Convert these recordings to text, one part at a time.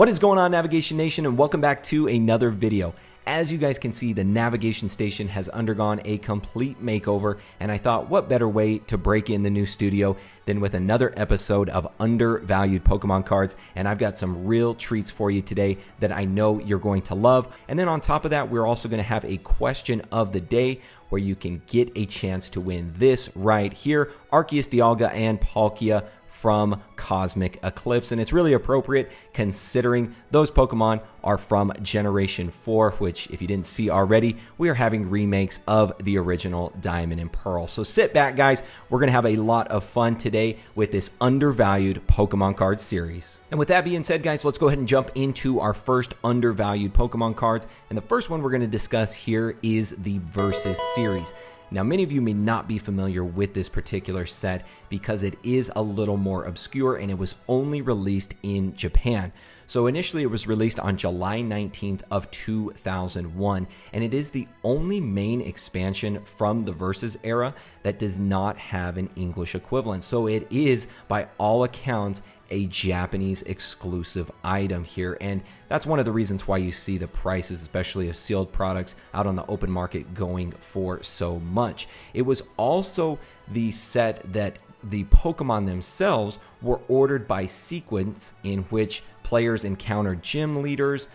What is going on, Navigation Nation, and welcome back to another video. As you guys can see, the navigation station has undergone a complete makeover, and I thought what better way to break in the new studio than with another episode of undervalued Pokemon cards. And I've got some real treats for you today that I know you're going to love. And then on top of that, we're also going to have a question of the day where you can get a chance to win this right here, Arceus, Dialga, and Palkia from Cosmic Eclipse. And it's really appropriate considering those Pokemon are from Generation 4, which, if you didn't see already, we are having remakes of the original Diamond and Pearl. So sit back, guys. We're going to have a lot of fun today with this undervalued Pokemon card series. And with that being said, guys, let's go ahead and jump into our first undervalued Pokemon cards. And the first one we're going to discuss here is the Versus series. Now, many of you may not be familiar with this particular set because it is a little more obscure and it was only released in Japan. So initially it was released on July 19th of 2001, and it is the only main expansion from the Versus era that does not have an English equivalent. So it is, by all accounts, a Japanese exclusive item here, and that's one of the reasons why you see the prices, especially of sealed products, out on the open market going for so much. It was also the set that the Pokemon themselves were ordered by sequence, in which players encounter gym leaders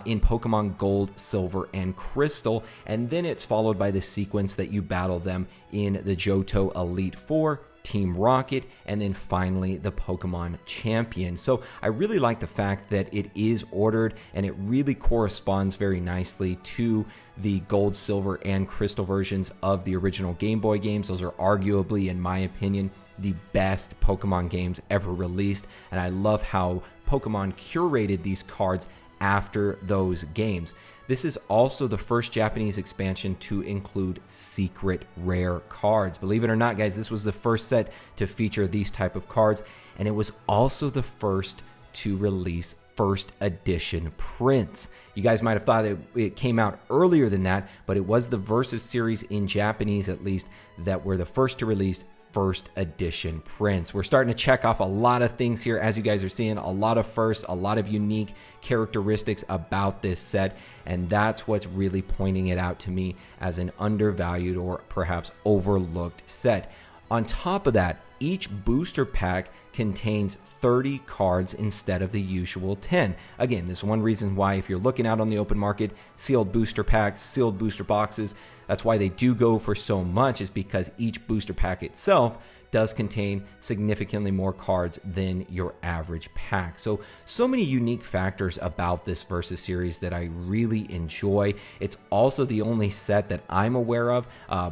in Pokemon Gold, Silver, and Crystal, and then it's followed by the sequence that you battle them in the Johto Elite Four, Team Rocket, and then finally the Pokemon Champion. So I really like the fact that it is ordered and it really corresponds very nicely to the Gold, Silver, and Crystal versions of the original Game Boy games. Those are arguably, in my opinion, the best Pokemon games ever released, and I love how Pokemon curated these cards after those games. This is also the first Japanese expansion to include secret rare cards. Believe it or not, guys, this was the first set to feature these type of cards, and it was also the first to release first edition prints. You guys might have thought it came out earlier than that, but it was the Versus series, in Japanese at least, that were the first to release first edition prints. We're starting to check off a lot of things here, as you guys are seeing, a lot of firsts, a lot of unique characteristics about this set, and that's what's really pointing it out to me as an undervalued or perhaps overlooked set. On top of that, each booster pack contains 30 cards instead of the usual 10. Again, this is one reason why, if you're looking out on the open market, sealed booster packs, sealed booster boxes, that's why they do go for so much, is because each booster pack itself does contain significantly more cards than your average pack. So many unique factors about this Versus series that I really enjoy. It's also the only set that I'm aware of,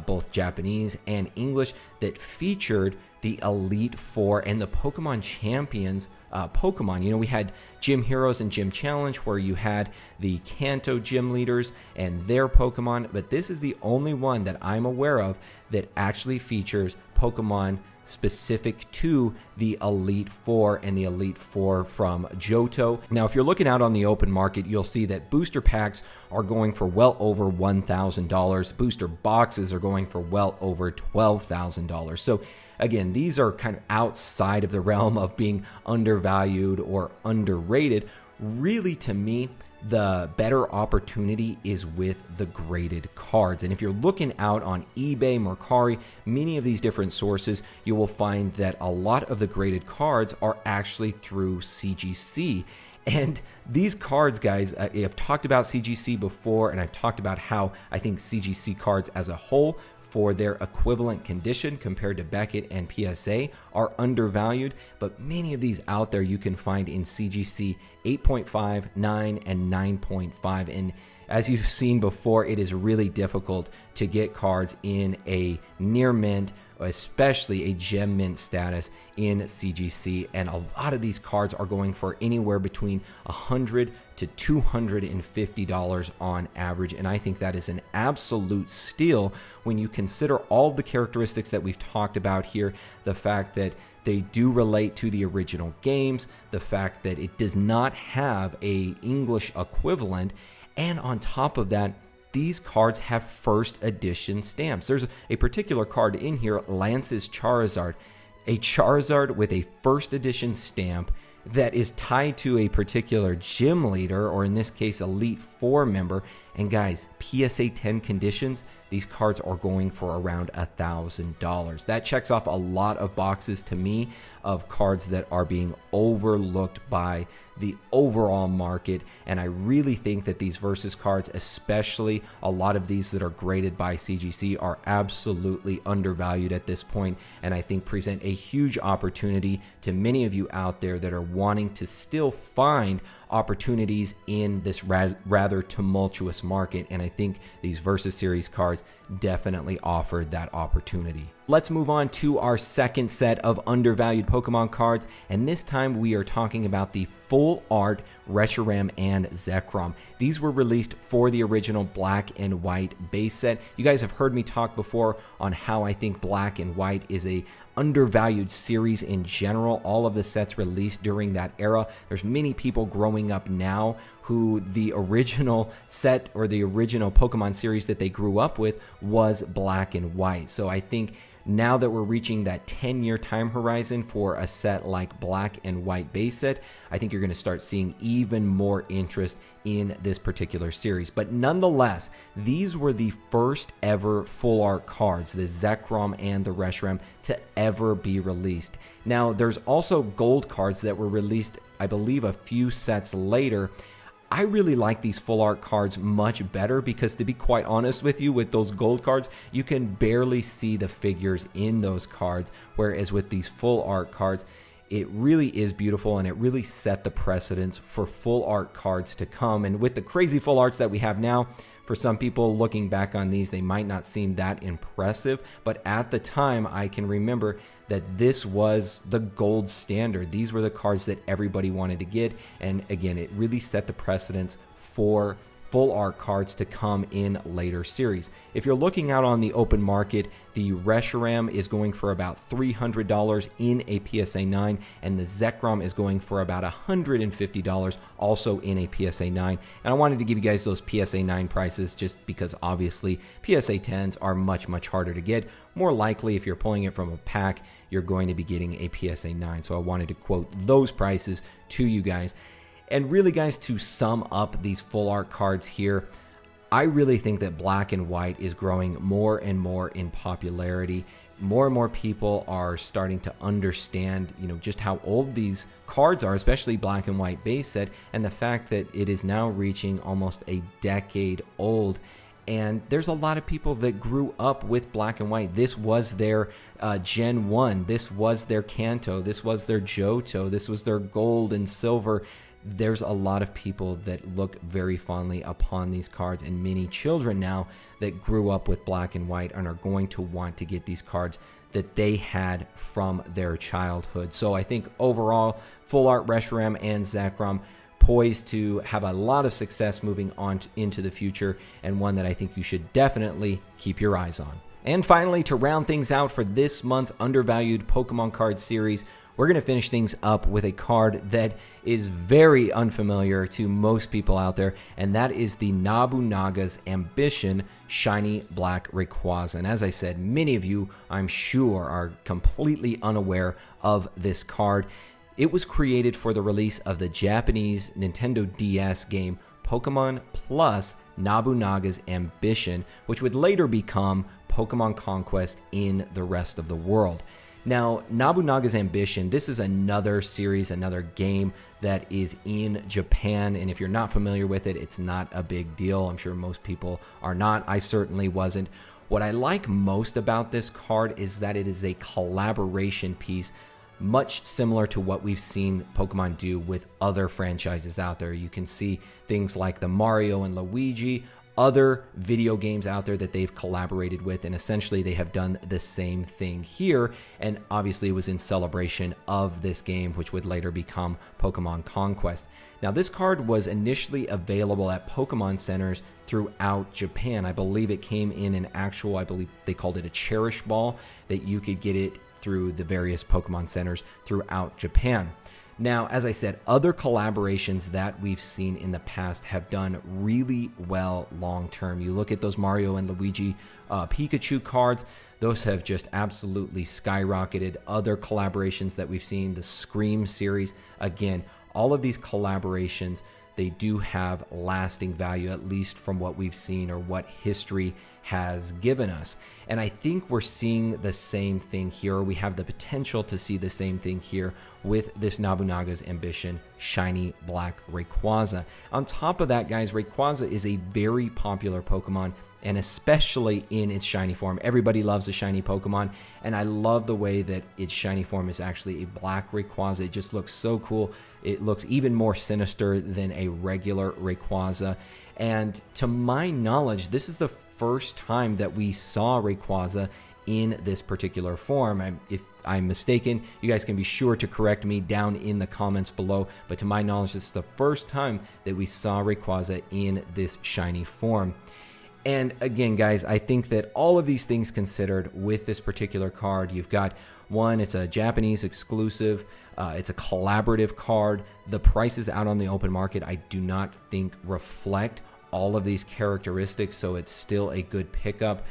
both Japanese and English, that featured the Elite Four and the Pokemon Champions Pokemon. You know, we had Gym Heroes and Gym Challenge, where you had the Kanto gym leaders and their Pokemon, but this is the only one that I'm aware of that actually features Pokemon specific to the Elite Four and the Elite Four from Johto. Now, if you're looking out on the open market, you'll see that booster packs are going for well over $1,000. Booster boxes are going for well over $12,000. So again, these are kind of outside of the realm of being undervalued or underrated. Really, to me, the better opportunity is with the graded cards. And if you're looking out on eBay, Mercari, many of these different sources, you will find that a lot of the graded cards are actually through CGC. And these cards, guys, I've talked about CGC before, and I've talked about how I think CGC cards as a whole, for their equivalent condition compared to Beckett and PSA, are undervalued, but many of these out there you can find in CGC 8.5, 9, and 9.5. And as you've seen before, it is really difficult to get cards in a near mint, especially a gem mint status in CGC, and a lot of these cards are going for anywhere between $100 to $250 on average, and I think that is an absolute steal when you consider all the characteristics that we've talked about here. The fact that they do relate to the original games, the fact that it does not have a English equivalent, and on top of that, these cards have first edition stamps. There's a particular card in here, Lance's Charizard, a Charizard with a first edition stamp that is tied to a particular gym leader, or in this case, Elite Four member. And guys, PSA 10 conditions, these cards are going for around $1,000. That checks off a lot of boxes to me of cards that are being overlooked by the overall market. And I really think that these Versus cards, especially a lot of these that are graded by CGC, are absolutely undervalued at this point, and I think present a huge opportunity to many of you out there that are wanting to still find opportunities in this rather tumultuous market. And I think these Versus Series cards definitely offer that opportunity. Let's move on to our second set of undervalued Pokemon cards, and this time we are talking about the full art Reshiram and Zekrom. These were released for the original Black and White base set. You guys have heard me talk before on how I think Black and White is a undervalued series in general. All of the sets released during that era. There's many people growing up now who the original set or the original Pokemon series that they grew up with was Black and White. So I think now that we're reaching that 10-year time horizon for a set like Black and White base set, I think you're going to start seeing even more interest in this particular series. But nonetheless, these were the first ever full art cards, the Zekrom and the Reshiram, to ever be released. Now, there's also gold cards that were released, I believe, a few sets later. I really like these full art cards much better because, to be quite honest with you, with those gold cards, you can barely see the figures in those cards, whereas with these full art cards, it really is beautiful and it really set the precedence for full art cards to come. And with the crazy full arts that we have now, for some people looking back on these, they might not seem that impressive, but at the time I can remember that this was the gold standard. These were the cards that everybody wanted to get, and again, it really set the precedence for full art cards to come in later series. If you're looking out on the open market, the Reshiram is going for about $300 in a PSA 9, and the Zekrom is going for about $150 also in a PSA 9. And I wanted to give you guys those PSA 9 prices just because obviously PSA 10s are much harder to get. More likely, if you're pulling it from a pack, you're going to be getting a PSA 9. So I wanted to quote those prices to you guys. And really, guys, to sum up these full art cards here, I really think that Black and White is growing more and more in popularity. More and more people are starting to understand, just how old these cards are, especially Black and White base set, and the fact that it is now reaching almost a decade old. And there's a lot of people that grew up with Black and White. This was their Gen 1. This was their Kanto. This was their Johto. This was their Gold and Silver. There's a lot of people that look very fondly upon these cards, and many children now that grew up with Black and White and are going to want to get these cards that they had from their childhood. So I think overall, full art Reshiram and Zekrom poised to have a lot of success moving on into the future, and one that I think you should definitely keep your eyes on. And finally, to round things out for this month's undervalued Pokemon card series, we're going to finish things up with a card that is very unfamiliar to most people out there, and that is the Nobunaga's Ambition Shiny Black Rayquaza. And as I said, many of you, I'm sure, are completely unaware of this card. It was created for the release of the Japanese Nintendo DS game Pokemon Plus Nobunaga's Ambition, which would later become Pokemon Conquest in the rest of the world. Now, Nobunaga's Ambition, this is another series, another game that is in Japan, and if you're not familiar with it, it's not a big deal. I'm sure most people are not. I certainly wasn't. What I like most about this card is that it is a collaboration piece, much similar to what we've seen Pokemon do with other franchises out there. You can see things like the Mario and Luigi, other video games out there that they've collaborated with, and essentially they have done the same thing here. And obviously it was in celebration of this game, which would later become Pokemon Conquest. Now, this card was initially available at Pokemon centers throughout Japan. I believe it came in an actual, I believe they called it a Cherish Ball, that you could get it through the various Pokemon centers throughout Japan. Now, as I said, other collaborations that we've seen in the past have done really well long term. You look at those Mario and Luigi Pikachu cards, those have just absolutely skyrocketed. Other collaborations that we've seen, the Scream series, again, all of these collaborations, they do have lasting value, at least from what we've seen or what history has given us. And I think we're seeing the same thing here. We have the potential to see the same thing here with this Nobunaga's Ambition Shiny Black Rayquaza. On top of that, guys, Rayquaza is a very popular Pokemon, and especially in its shiny form. Everybody loves a shiny Pokemon, and I love the way that its shiny form is actually a black Rayquaza. It just looks so cool. It looks even more sinister than a regular Rayquaza. And to my knowledge, this is the first time that we saw Rayquaza in this particular form. If I'm mistaken, you guys can be sure to correct me down in the comments below, but to my knowledge, this is the first time that we saw Rayquaza in this shiny form. And again, guys, I think that all of these things considered with this particular card, you've got one, it's a Japanese exclusive, it's a collaborative card. The prices out on the open market, I do not think reflect all of these characteristics, so it's still a good pickup.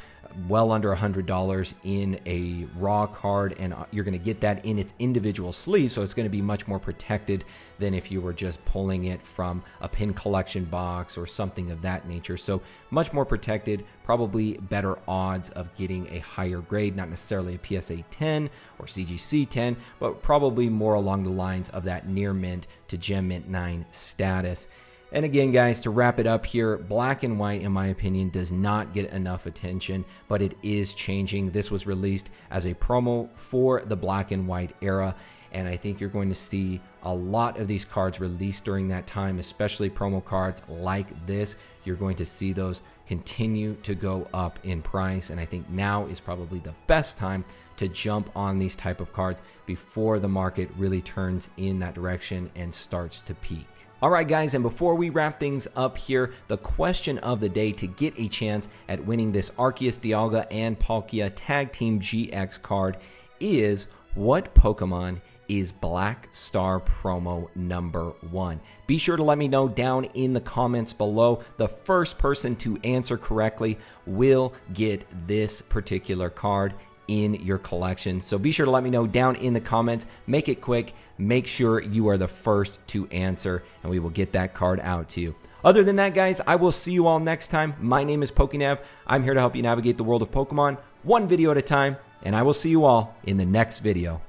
Well under $100 in a raw card, and you're going to get that in its individual sleeve, so it's going to be much more protected than if you were just pulling it from a pin collection box or something of that nature. So much more protected, probably better odds of getting a higher grade, not necessarily a PSA 10 or CGC 10, but probably more along the lines of that near mint to gem mint 9 status. And again, guys, to wrap it up here, black and white, in my opinion, does not get enough attention, but it is changing. This was released as a promo for the black and white era, and I think you're going to see a lot of these cards released during that time, especially promo cards like this. You're going to see those continue to go up in price, and I think now is probably the best time to jump on these type of cards before the market really turns in that direction and starts to peak. All right, guys, and before we wrap things up here, the question of the day to get a chance at winning this Arceus, Dialga, and Palkia Tag Team GX card is, what Pokemon is Black Star promo number 1? Be sure to let me know down in the comments below. The first person to answer correctly will get this particular card in your collection. So be sure to let me know down in the comments. Make it quick. Make sure you are the first to answer, and we will get that card out to you. Other than that, guys, I will see you all next time. My name is PokéNav. I'm here to help you navigate the world of Pokemon one video at a time, and I will see you all in the next video.